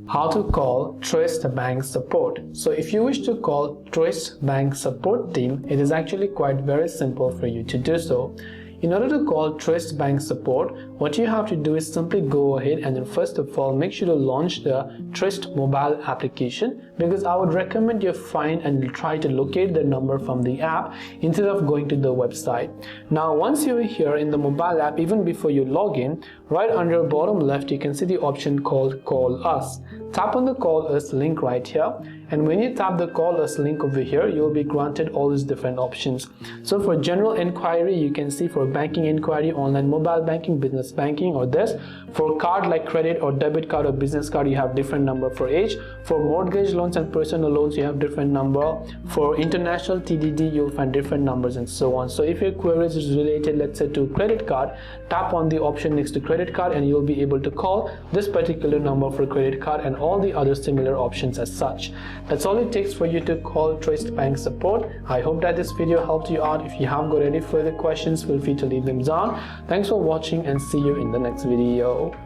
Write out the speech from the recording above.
How to call Truist Bank support. So if you wish to call Truist Bank support team, it is actually quite very simple for you to do so. In order to call Truist Bank support, what you have to do is simply go ahead and then first of all make sure to launch the Truist mobile application, because I would recommend you find and try to locate the number from the app instead of going to the website. Now once you're here in the mobile app, even before you log in, right under bottom left you can see the option called Call Us. Tap on the Call Us link right here, and when you tap the Call Us link over here, you'll be granted all these different options. So for general inquiry, you can see for banking inquiry, online mobile banking, business banking, or this. For card like credit or debit card or business card, you have different number for each. For mortgage loans and personal loans, you have different number. For international TDD, you'll find different numbers and so on. So if your queries is related, let's say, to credit card, tap on the option next to credit card and you'll be able to call this particular number for credit card and all the other similar options as such. That's all it takes for you to call Truist Bank support. I hope that this video helped you out. If you have got any further questions, feel free to leave them down. Thanks for watching and see you in the next video.